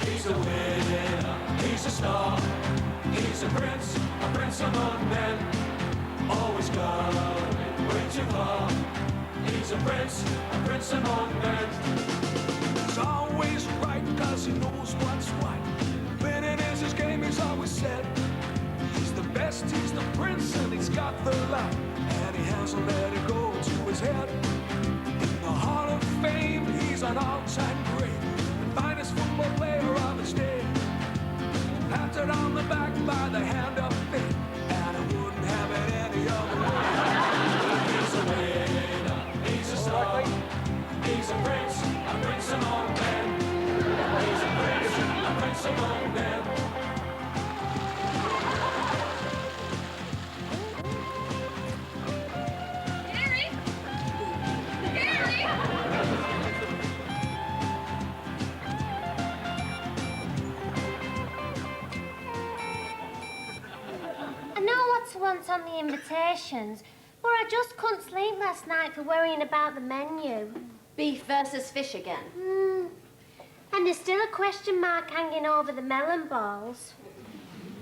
He's a winner, he's a star. He's a prince among men. Always going way too far. He's a prince among men. He's always right, cause he knows what's right. Winning is his game, he's always said. He's the best, he's the prince, and he's got the light. And he hasn't let it go to his head. In the Hall of Fame, he's an all-time great. The finest football player of his day. Patted on the back by the hand of fate. And I wouldn't have it any other way. He's a winner, he's a star. He's a prince among men. He's a prince among men. Once on the invitations, but I just couldn't sleep last night for worrying about the menu. Beef versus fish again. And there's still a question mark hanging over the melon balls.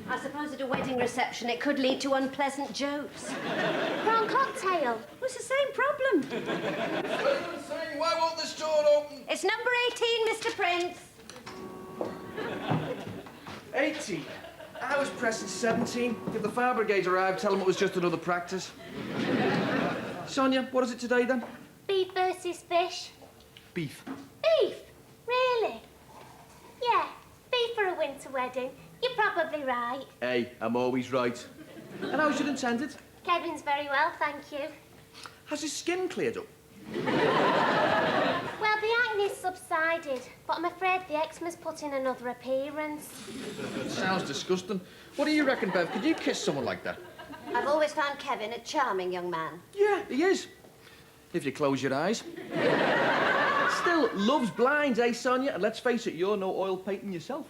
I suppose at a wedding reception it could lead to unpleasant jokes. Prawn cocktail. Well, it's the same problem. Why won't this door open? It's number 18, Mr. Prince. 18? I was pressing 17. If the fire brigade arrived, tell them it was just another practice. Sonia, what is it today, then? Beef versus fish. Beef. Beef? Really? Yeah, beef for a winter wedding. You're probably right. Hey, I'm always right. And how's it intended? Kevin's very well, thank you. Has his skin cleared up? Well, the acne's subsided, but I'm afraid the eczema's put in another appearance. Sounds disgusting. What do you reckon, Bev? Could you kiss someone like that? I've always found Kevin a charming young man. Yeah, he is. If you close your eyes. Still, love's blind, eh, Sonia? And let's face it, you're no oil painting yourself.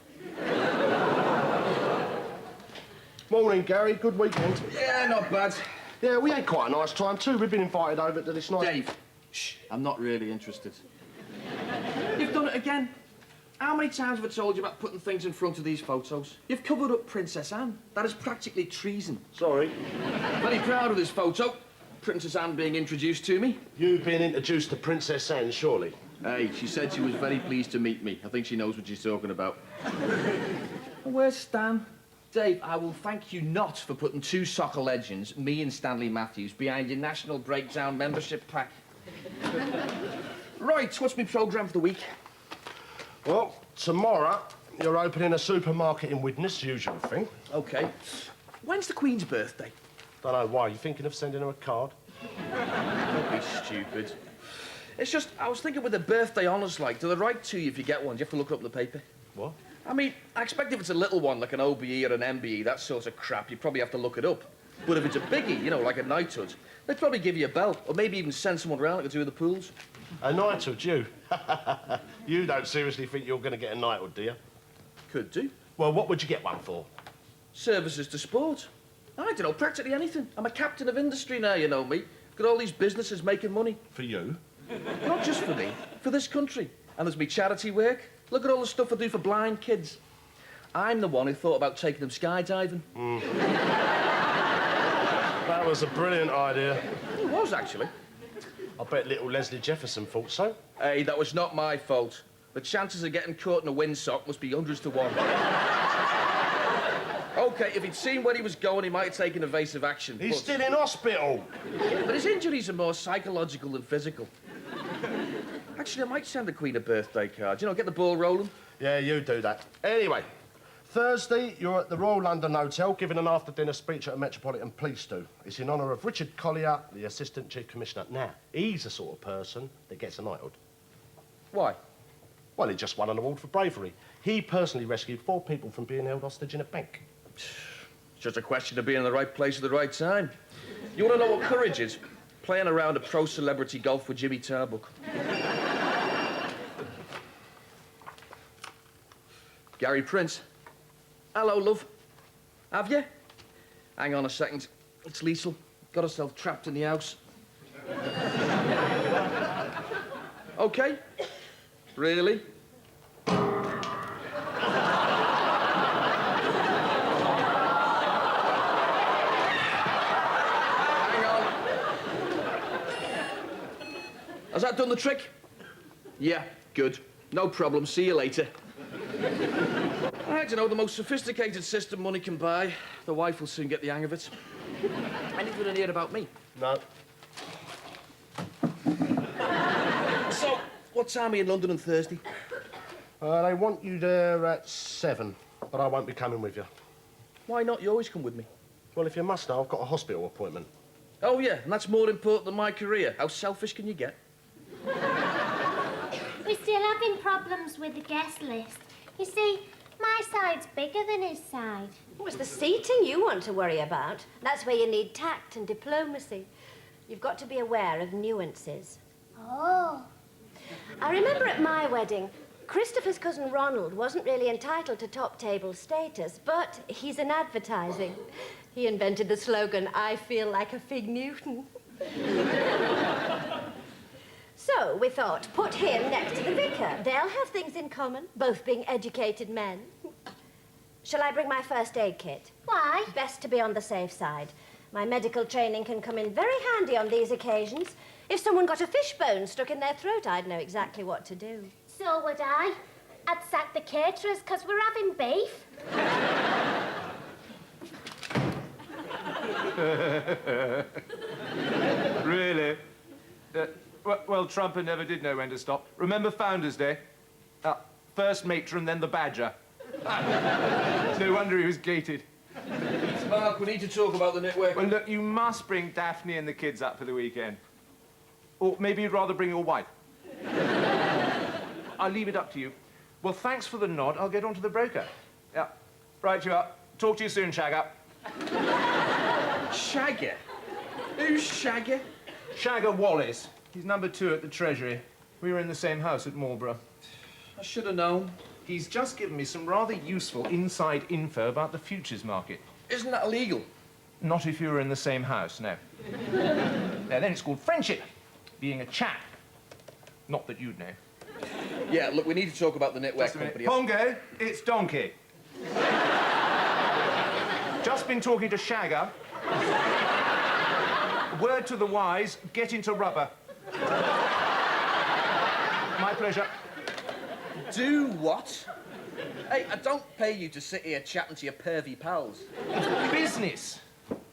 Morning, Gary. Good weekend. Yeah, not bad. Yeah, we had quite a nice time too. We've been invited over to this nice... Dave, shh, I'm not really interested. You've done it again. How many times have I told you about putting things in front of these photos? You've covered up Princess Anne. That is practically treason. Sorry. Very proud of this photo. Princess Anne being introduced to me. You've been introduced to Princess Anne, surely? Hey, she said she was very pleased to meet me. I think she knows what she's talking about. Where's Stan? Dave, I will thank you not for putting two soccer legends, me and Stanley Matthews, behind your National Breakdown membership pack. Right, what's my programme for the week? Well, tomorrow you're opening a supermarket in Widnes, usual thing. OK. When's the Queen's birthday? Don't know why. You thinking of sending her a card? Don't be stupid. It's just, I was thinking with the birthday honours, like, do they write to you if you get one? Do you have to look it up in the paper? What? I mean, I expect if it's a little one, like an OBE or an MBE, that sort of crap, you probably have to look it up. But if it's a biggie, you know, like a knighthood, they'd probably give you a bell, or maybe even send someone around that could do the pools. A knighthood, you? You don't seriously think you're going to get a knighthood, do you? Could do. Well, what would you get one for? Services to sport. I don't know, practically anything. I'm a captain of industry now, you know me. Got all these businesses making money. For you? Not just for me, for this country. And there's me charity work. Look at all the stuff I do for blind kids. I'm the one who thought about taking them skydiving. That was a brilliant idea. It was, actually. I bet little Leslie Jefferson thought so. Hey, that was not my fault. The chances of getting caught in a windsock must be hundreds to one. OK, if he'd seen where he was going, he might have taken evasive action. He's still in hospital. But his injuries are more psychological than physical. Actually, I might send the Queen a birthday card. You know, get the ball rolling. Yeah, you do that. Anyway, Thursday, you're at the Royal London Hotel giving an after-dinner speech at a Metropolitan Police do. It's in honour of Richard Collier, the Assistant Chief Commissioner. Now, he's the sort of person that gets a knighthood. Why? Well, he just won an award for bravery. He personally rescued 4 people from being held hostage in a bank. It's just a question of being in the right place at the right time. You want to know what courage is? Playing around a pro-celebrity golf with Jimmy Tarbuck. Gary Prince. Hello, love. Have you? Hang on a second. It's Liesl. Got herself trapped in the house. OK. Really? Has that done the trick? Yeah, good. No problem. See you later. I don't know, the most sophisticated system money can buy. The wife will soon get the hang of it. Anything in here about me? No. So, what time are you in London on Thursday? They want you there at 7, but I won't be coming with you. Why not? You always come with me. Well, if you must know, I've got a hospital appointment. Oh, yeah, and that's more important than my career. How selfish can you get? We're still having problems with the guest list. You see, my side's bigger than his side. Oh, it's the seating you want to worry about. That's where you need tact and diplomacy. You've got to be aware of nuances. Oh. I remember at my wedding, Christopher's cousin Ronald wasn't really entitled to top table status, but he's in advertising. He invented the slogan, "I feel like a Fig Newton." So we thought, put him next to the vicar. They'll have things in common, both being educated men. Shall I bring my first aid kit? Why? Best to be on the safe side. My medical training can come in very handy on these occasions. If someone got a fishbone stuck in their throat, I'd know exactly what to do. So would I. I'd sack the caterers because we're having beef. Really? Well, Trumper never did know when to stop. Remember Founders' Day? First matron, then the badger. No wonder he was gated. Mark, we need to talk about the knitwear. Well, look, you must bring Daphne and the kids up for the weekend. Or maybe you'd rather bring your wife. I'll leave it up to you. Well, thanks for the nod. I'll get on to the broker. Yeah, right you are. Talk to you soon, Shagger. Shagger? Who's Shagger? Shagger Wallace. He's number 2 at the Treasury. We were in the same house at Marlborough. I should have known. He's just given me some rather useful inside info about the futures market. Isn't that illegal? Not if you were in the same house, no. Now, then it's called friendship, being a chap. Not that you'd know. Yeah, look, we need to talk about the knitwear Just a minute. company. Pongo, it's Donkey. Just been talking to Shagger. Word to the wise, get into rubber. My pleasure. Do what? Hey, I don't pay you to sit here chatting to your pervy pals. Business.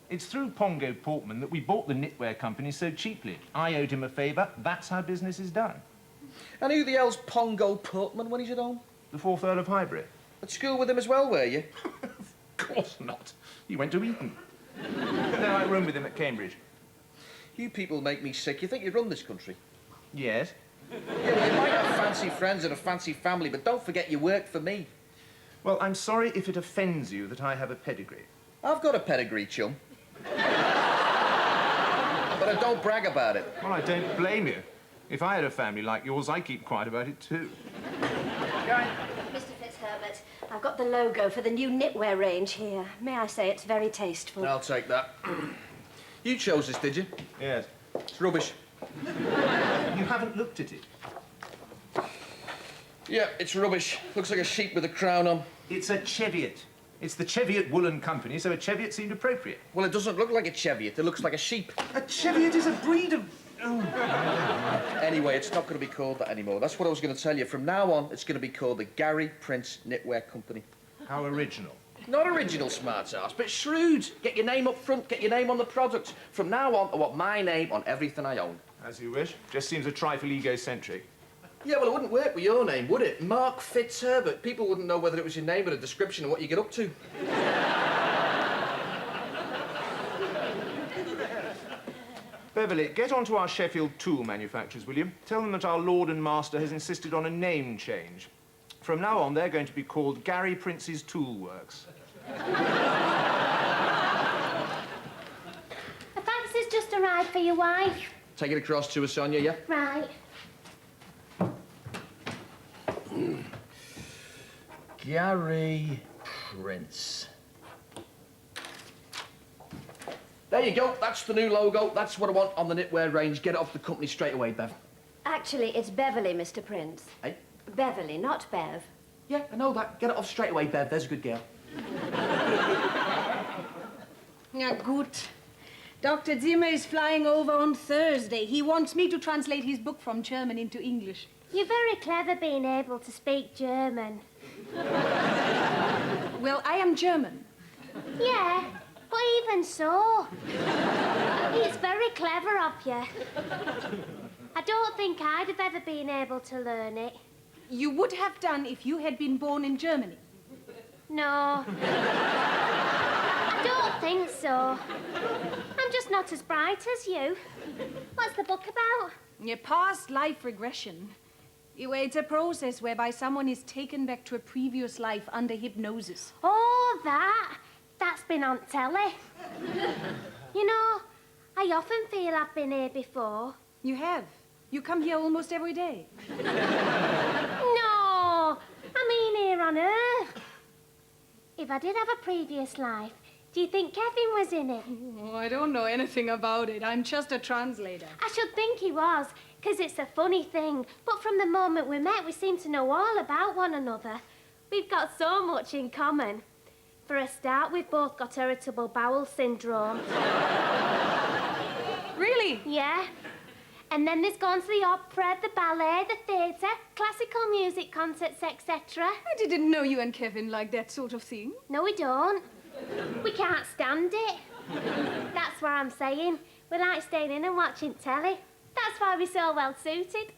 It's through Pongo Portman that we bought the knitwear company so cheaply. I owed him a favour. That's how business is done. And who the hell's Pongo Portman when he's at home? The 4th Earl of Highbury. At school with him as well, were you? Of course not. He went to Eton. Then I roomed with him at Cambridge. You people make me sick. You think you run this country? Yes. Yeah, well, you might have fancy friends and a fancy family, but don't forget you work for me. Well, I'm sorry if it offends you that I have a pedigree. I've got a pedigree, chum. But I don't brag about it. Well, I don't blame you. If I had a family like yours, I'd keep quiet about it too. Mr. Fitzherbert, I've got the logo for the new knitwear range here. May I say it's very tasteful. I'll take that. You chose this, did you? Yes. It's rubbish. You haven't looked at it. Yeah, it's rubbish. Looks like a sheep with a crown on. It's a Cheviot. It's the Cheviot Woolen Company, so a Cheviot seemed appropriate. Well, it doesn't look like a Cheviot. It looks like a sheep. A Cheviot is a breed of... Oh. Anyway, it's not going to be called that anymore. That's what I was going to tell you. From now on, it's going to be called the Gary Prince Knitwear Company. How original. Not original, smart-ass, but shrewd. Get your name up front, get your name on the product. From now on, I want my name on everything I own. As you wish. Just seems a trifle egocentric. Yeah, well, it wouldn't work with your name, would it? Mark Fitzherbert. People wouldn't know whether it was your name or a description of what you get up to. Beverly, get on to our Sheffield tool manufacturers, will you? Tell them that our Lord and Master has insisted on a name change. From now on, they're going to be called Gary Prince's Tool Works. A fax has just arrived for your wife. Take it across to her, Sonia, yeah? Right. Gary Prince. There you go. That's the new logo. That's what I want on the knitwear range. Get it off the company straight away, Bev. Actually, it's Beverly, Mr. Prince. Hey? Beverly, not Bev. Yeah, I know that. Get it off straight away, Bev. There's a good girl. Ja, gut. Dr. Zimmer is flying over on Thursday. He wants me to translate his book from German into English. You're very clever being able to speak German. Well, I am German. Yeah, but even so, it's very clever of you. I don't think I'd have ever been able to learn it. You would have done if you had been born in Germany. No. I don't think so. I'm just not as bright as you. What's the book about? Your past life regression. It's a process whereby someone is taken back to a previous life under hypnosis. Oh, that's been on telly. You know, I often feel I've been here before. You have. You come here almost every day. No, I mean here on Earth. If I did have a previous life, do you think Kevin was in it? Oh, I don't know anything about it. I'm just a translator. I should think he was, because it's a funny thing. But from the moment we met, we seem to know all about one another. We've got so much in common. For a start, we've both got irritable bowel syndrome. Really? Yeah. And then there's gone to the opera, the ballet, the theatre, classical music concerts, etc. I didn't know you and Kevin liked that sort of thing. No, we don't. We can't stand it. That's what I'm saying. We like staying in and watching telly. That's why we're so well suited.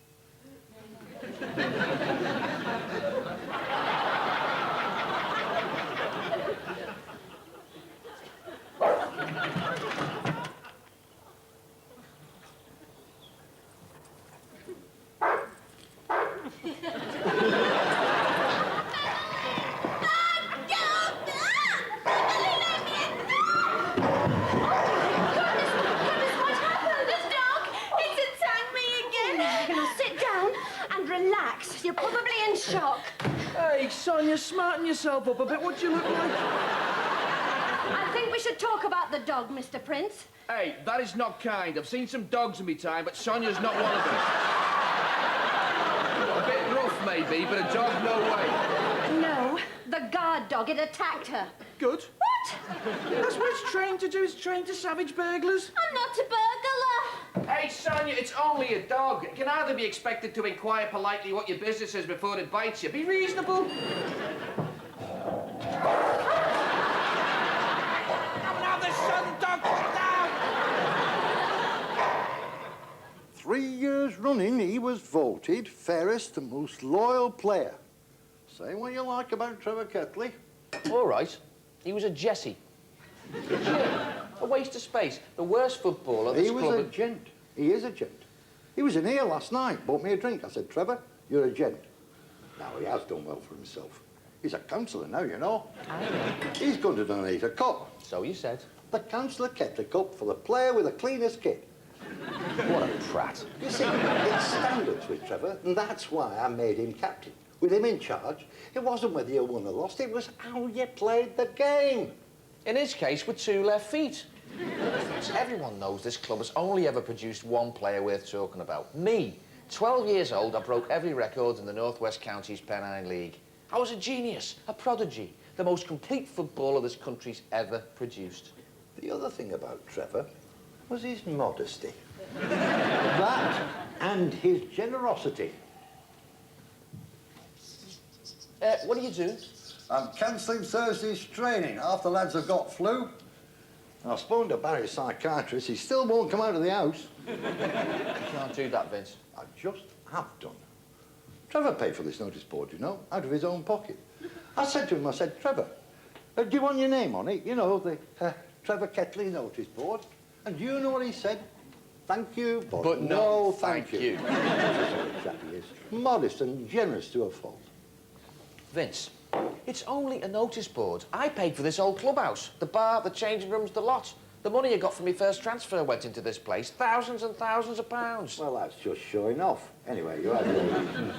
Relax. You're probably in shock. Hey, Sonia, smarten yourself up a bit. What do you look like? I think we should talk about the dog, Mr. Prince. Hey, that is not kind. I've seen some dogs in my time, but Sonia's not one of them. A bit rough, maybe, but a dog, no way. No, the guard dog. It attacked her. Good. What? That's what it's trained to do. It's trained to savage burglars. I'm not a burglar. Hey, Sonia, it's only a dog. It can either be expected to inquire politely what your business is before it bites you. Be reasonable. Now the son dog, put down! 3 years running, he was voted fairest and most loyal player. Say what you like about Trevor Ketley. All right. He was a Jessie. A waste of space. The worst footballer this He was club... a gent. He is a gent. He was in here last night, bought me a drink. I said, Trevor, you're a gent. Now, he has done well for himself. He's a councillor now, you know. He's going to donate a cup. So you said. The Councillor Ketley Cup for the player with the cleanest kit. What a prat. You see, it's standards with Trevor, and that's why I made him captain. With him in charge, it wasn't whether you won or lost, it was how you played the game. In his case, with 2 left feet. Everyone knows this club has only ever produced one player worth talking about. Me. 12 years old, I broke every record in the North West Counties Pennine League. I was a genius, a prodigy, the most complete footballer this country's ever produced. The other thing about Trevor was his modesty. That and his generosity. What are you doing? I'm cancelling Thursday's training. Half the lads have got flu. I've spoken to Barry's psychiatrist. He still won't come out of the house. You can't do that, Vince. I just have done. Trevor paid for this notice board, you know, out of his own pocket. I said to him, I said, Trevor, do you want your name on it? You know, the Trevor Ketley notice board. And do you know what he said? Thank you, but no thank you. That's the sort of chap he is. Modest and generous to a fault. Vince, it's only a notice board. I paid for this old clubhouse. The bar, the changing rooms, the lot. The money I got from my first transfer went into this place. Thousands and thousands of pounds. Well, that's just showing off. Anyway, you have your reasons.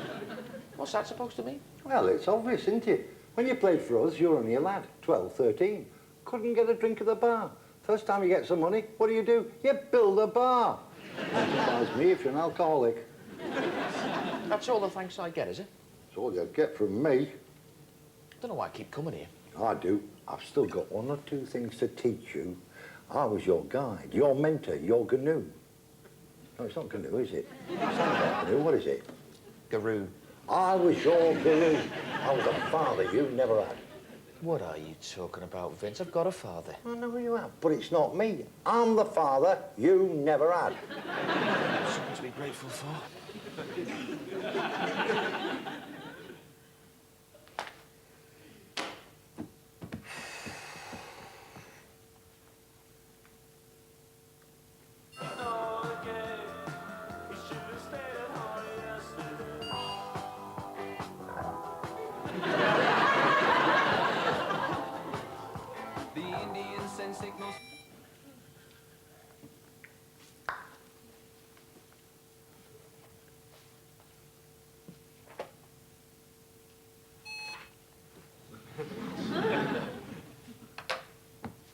What's that supposed to mean? Well, it's obvious, isn't it? When you played for us, you're only a lad, 12, 13. Couldn't get a drink at the bar. First time you get some money, what do? You build a bar. Besides me if you're an alcoholic. That's all the thanks I get, is it? That's all you'll get from me. Don't know why I keep coming here. I do. I've still got 1 or 2 things to teach you. I was your guide, your mentor, your canoe. No, it's not canoe, is it? It sounds like canoe. What is it? Garoo. I was your guru. I was a father you never had. What are you talking about, Vince? I've got a father. I know you have, but it's not me. I'm the father you never had. Something to be grateful for.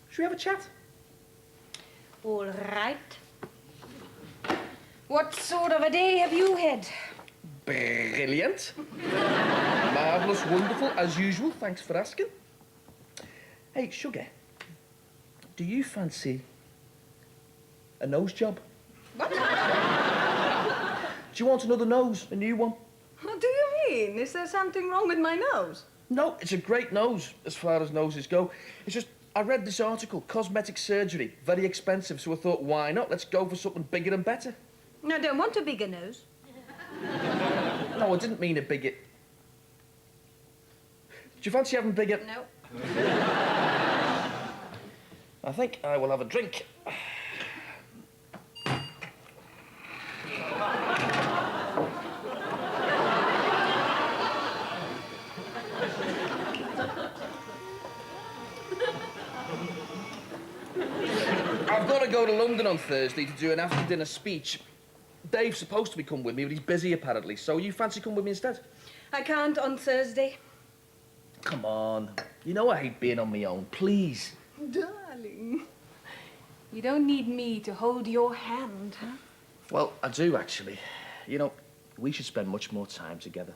Should we have a chat? All right. What sort of a day have you had? Brilliant. Marvellous, wonderful, as usual. Thanks for asking. Hey, Sugar, do you fancy a nose job? What? Do you want another nose, a new one? What do you mean? Is there something wrong with my nose? No, it's a great nose, as far as noses go. It's just, I read this article, cosmetic surgery, very expensive, so I thought, why not? Let's go for something bigger and better. I don't want a bigger nose. No, I didn't mean a bigger... Do you fancy having bigger... No. I think I will have a drink. I've got to go to London on Thursday to do an after-dinner speech. Dave's supposed to be coming with me, but he's busy apparently, so you fancy coming with me instead? I can't on Thursday. Come on. You know I hate being on my own. Please. Darling, you don't need me to hold your hand, huh? Well, I do, actually. You know, we should spend much more time together.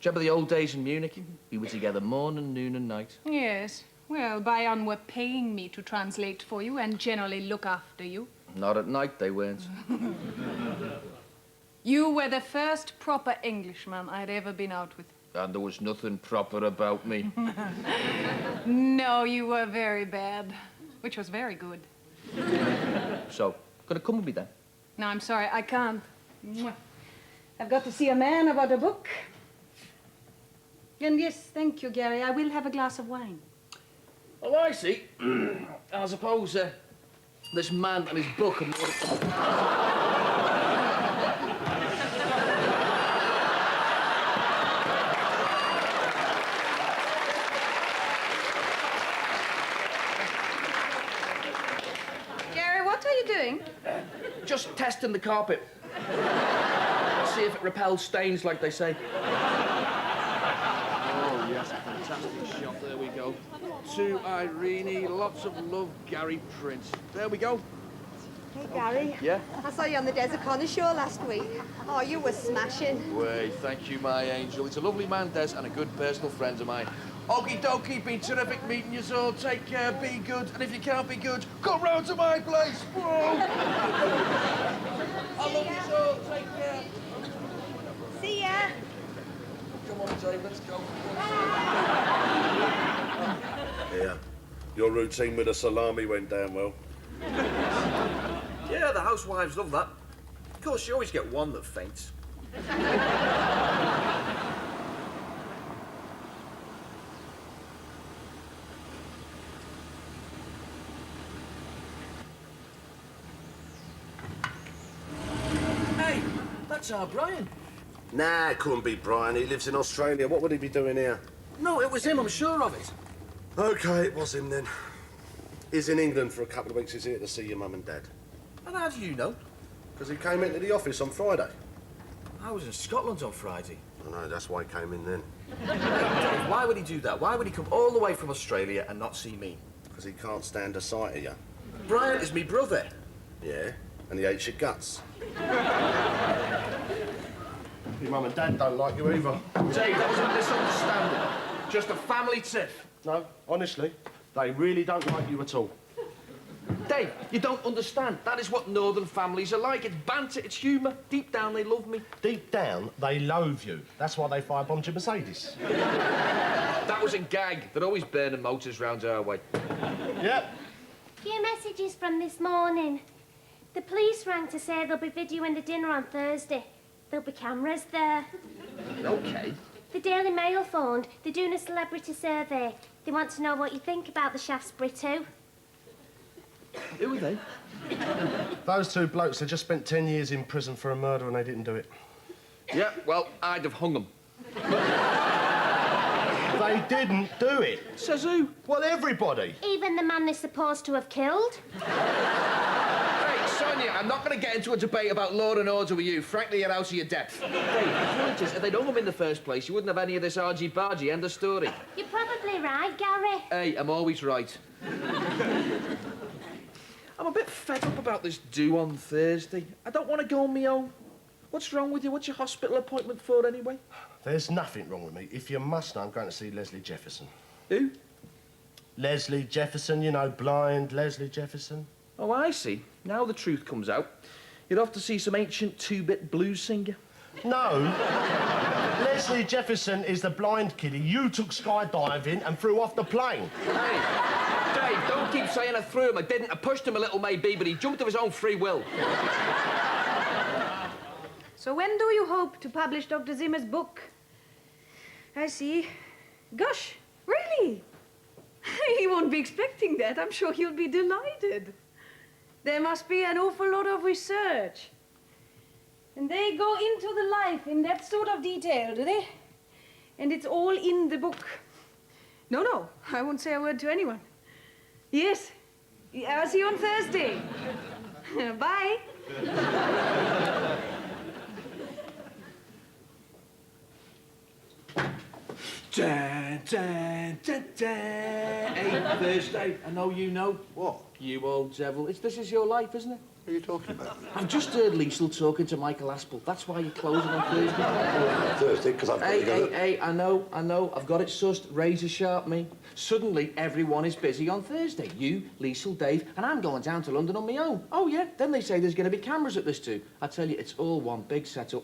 Do you remember the old days in Munich? We were together morning, noon and night. Yes. Well, Bayern were paying me to translate for you and generally look after you. Not at night, they weren't. You were the first proper Englishman I'd ever been out with. And there was nothing proper about me. No, you were very bad, which was very good. So, gonna come with me then? No, I'm sorry, I can't. Mwah. I've got to see a man about a book. And yes, thank you, Gary, I will have a glass of wine. Oh, I see. I suppose this man and his book are more... Gary, what are you doing? Just testing the carpet. See if it repels stains, like they say. Oh, yes, a fantastic shot. There we go. To Irene, lots of love, Gary Prince. There we go. Hey, Gary. Yeah? I saw you on the Desert Connor show last week. Oh, you were smashing. Way, thank you, my angel. It's a lovely man, Des, and a good personal friend of mine. Okie dokie, been terrific meeting you all. Take care, be good, and if you can't be good, come round to my place. Whoa! I love you all. Take care. See ya. Come on, Dave, let's go. Yeah. Your routine with the salami went down well. Yeah, the housewives love that. Of course, you always get one that faints. Hey, that's our Brian. Nah, it couldn't be Brian. He lives in Australia. What would he be doing here? No, it was him, I'm sure of it. OK, it was him then. He's in England for a couple of weeks. He's here to see your mum and dad. And how do you know? Because he came into the office on Friday. I was in Scotland on Friday. I know, that's why he came in then. Dave, why would he do that? Why would he come all the way from Australia and not see me? Because he can't stand the sight of you. Brian is me brother. Yeah, and he hates your guts. Your mum and dad don't like you either. Dave, that was a misunderstanding. Just a family tiff. No, honestly, they really don't like you at all. Dave, you don't understand. That is what northern families are like. It's banter, it's humour. Deep down, they love me. Deep down, they loathe you. That's why they firebombed your Mercedes. That was a gag. They're always burning motors round our way. Yep. Few messages from this morning. The police rang to say they'll be videoing the dinner on Thursday. There'll be cameras there. OK. The Daily Mail phoned. They're doing a celebrity survey. They want to know what you think about the Shaftesbury 2. Who are they? Those two blokes had just spent 10 years in prison for a murder and they didn't do it. Yeah, well, I'd have hung them. They didn't do it. Says who? Well, everybody. Even the man they're supposed to have killed. Hey, Sonia, I'm not going to get into a debate about law and order with you. Frankly, you're out of your depth. Dave, the point is, if they'd hung them in the first place, you wouldn't have any of this argy-bargy. End of story. You're probably right, Gary. Hey, I'm always right. I'm a bit fed up about this do on Thursday. I don't want to go on my own. What's wrong with you? What's your hospital appointment for, anyway? There's nothing wrong with me. If you must know, I'm going to see Leslie Jefferson. Who? Leslie Jefferson, you know, blind Leslie Jefferson. Oh, I see. Now the truth comes out. You're off to see some ancient two-bit blues singer. No. Leslie Jefferson is the blind kiddie you took skydiving and threw off the plane. Hey, Dave, don't keep saying I threw him. I didn't. I pushed him a little, maybe, but he jumped of his own free will. So when do you hope to publish Dr. Zimmer's book? I see. Gosh, really? He won't be expecting that. I'm sure he'll be delighted. There must be an awful lot of research. And they go into the life in that sort of detail, do they? And it's all in the book. No, I won't say a word to anyone. Yes, I'll see you on Thursday. Bye. Dun, dun, dun, dun. Hey, Thursday, I know you know. What? You old devil. This is your life, isn't it? What are you talking about? I've just heard Liesl talking to Michael Aspel. That's why you're closing on Thursday. Thursday, because I've got to go. Hey, I know. I've got it sussed. Razor sharp, me. Suddenly, everyone is busy on Thursday. You, Liesl, Dave, and I'm going down to London on my own. Oh, yeah? Then they say there's going to be cameras at this too. I tell you, it's all one big setup.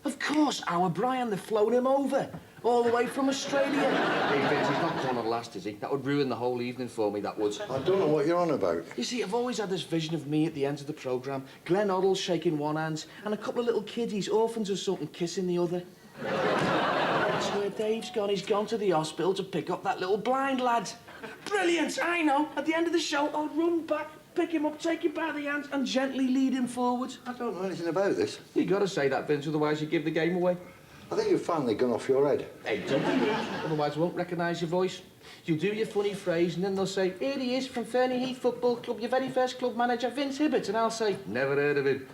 Of course, our Brian, they've flown him over. All the way from Australia. Hey, Vince, he's not going to last, is he? That would ruin the whole evening for me, that would. I don't know what you're on about. You see, I've always had this vision of me at the end of the programme. Glenn Oddle shaking one hand, and a couple of little kiddies, orphans or something, kissing the other. That's where Dave's gone. He's gone to the hospital to pick up that little blind lad. Brilliant, I know. At the end of the show, I'll run back, pick him up, take him by the hand, and gently lead him forward. I don't know anything about this. You got to say that, Vince, otherwise you give the game away. I think you've finally gone off your head. Hey, don't be rude, otherwise I won't recognise your voice. You'll do your funny phrase, and then they'll say, here he is from Fernie Heath Football Club, your very first club manager, Vince Hibbert, and I'll say, never heard of him.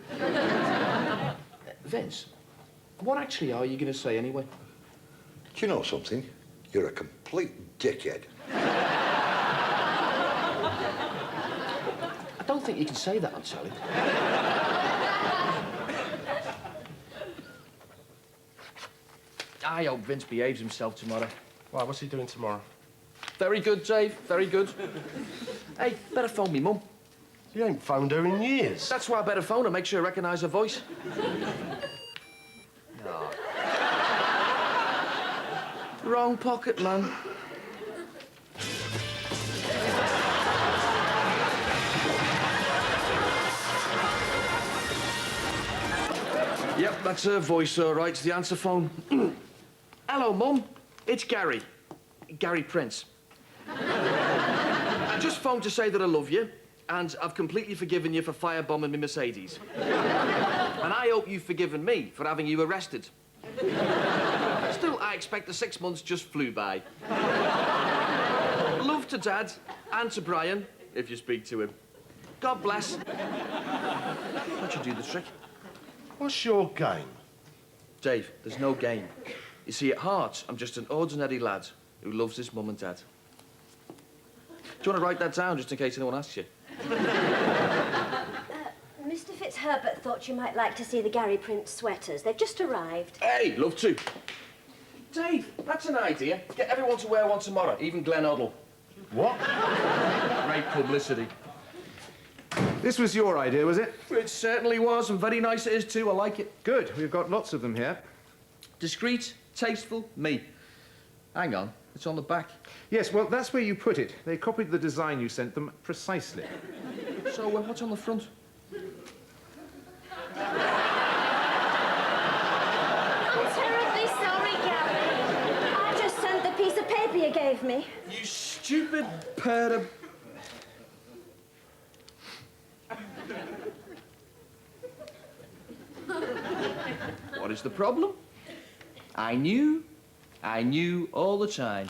Vince, what actually are you going to say anyway? Do you know something? You're a complete dickhead. I don't think you can say that on telly. I hope Vince behaves himself tomorrow. Right, what's he doing tomorrow? Very good, Dave, very good. Hey, better phone me mum. You ain't phoned her in years. That's why I better phone her, make sure I recognise her voice. No. Wrong pocket, man. Yep, that's her voice, all right. It's the answer phone. Hello, Mum. It's Gary. Gary Prince. I just phoned to say that I love you, and I've completely forgiven you for firebombing me Mercedes. And I hope you've forgiven me for having you arrested. Still, I expect the 6 months just flew by. Love to Dad and to Brian, if you speak to him. God bless. That should do the trick. What's your game? Dave, there's no game. You see, at heart, I'm just an ordinary lad who loves his mum and dad. Do you want to write that down, just in case anyone asks you? Mr. Fitzherbert thought you might like to see the Gary Prince sweaters. They've just arrived. Hey, love to. Dave, that's an idea. Get everyone to wear one tomorrow, even Glenn Oddle. What? Great publicity. This was your idea, was it? It certainly was, and very nice it is too. I like it. Good. We've got lots of them here. Discreet, tasteful, me. Hang on, it's on the back. Yes, well, that's where you put it. They copied the design you sent them precisely. So, what's on the front? I'm terribly sorry, Gary. I just sent the piece of paper you gave me. You stupid pair of... What is the problem? I knew all the time.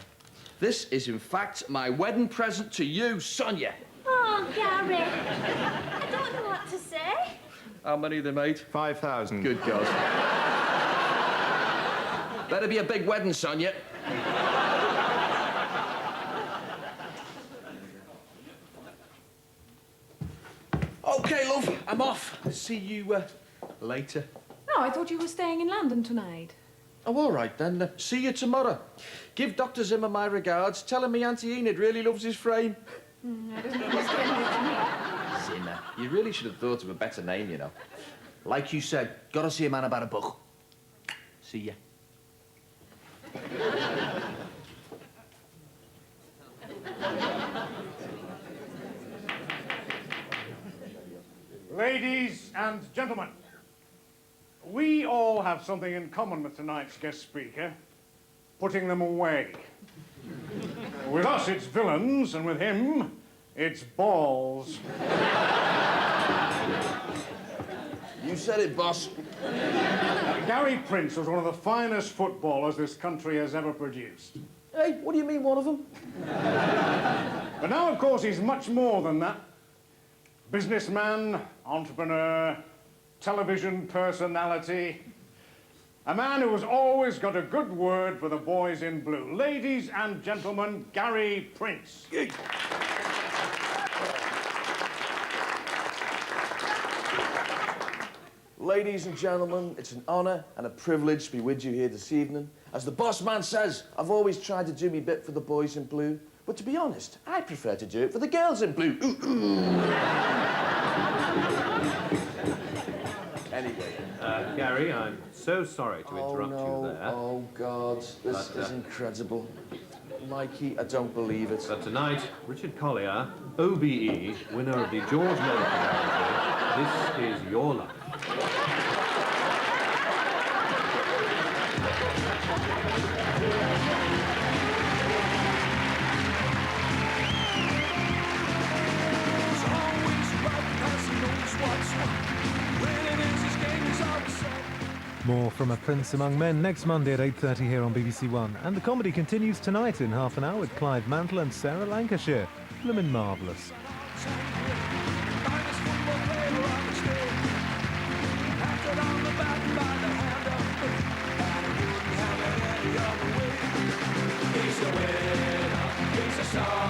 This is, in fact, my wedding present to you, Sonia. Oh, Gary. I don't know what to say. How many they made? 5,000. Good God. Better be a big wedding, Sonia. Okay, love, I'm off. See you later. No, I thought you were staying in London tonight. Oh, all right, then. See you tomorrow. Give Dr. Zimmer my regards. Tell him me Auntie Enid really loves his frame. I don't understand what you mean. Zimmer. You really should have thought of a better name, you know. Like you said, gotta see a man about a book. See ya. Ladies and gentlemen, we all have something in common with tonight's guest speaker, putting them away. With us, it's villains, and with him, it's balls. You said it, boss. Gary Prince was one of the finest footballers this country has ever produced. Hey, what do you mean, one of them? But now, of course, he's much more than that. Businessman, entrepreneur, television personality. A man who has always got a good word for the boys in blue. Ladies and gentlemen, Gary Prince. Ladies and gentlemen, it's an honour and a privilege to be with you here this evening. As the boss man says, I've always tried to do me bit for the boys in blue, but to be honest, I prefer to do it for the girls in blue. Anyway. Gary, I'm so sorry to interrupt you there. Oh, God, this is incredible. Mikey, I don't believe it. But tonight, Richard Collier, OBE, winner of the George Mellon Award, this is your life. More from A Prince Among Men next Monday at 8:30 here on BBC One. And the comedy continues tonight in half an hour with Clive Mantle and Sarah Lancashire. Bloomin' marvellous. He's a winner, he's a star,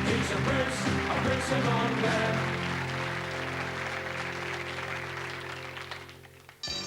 he's a prince among men.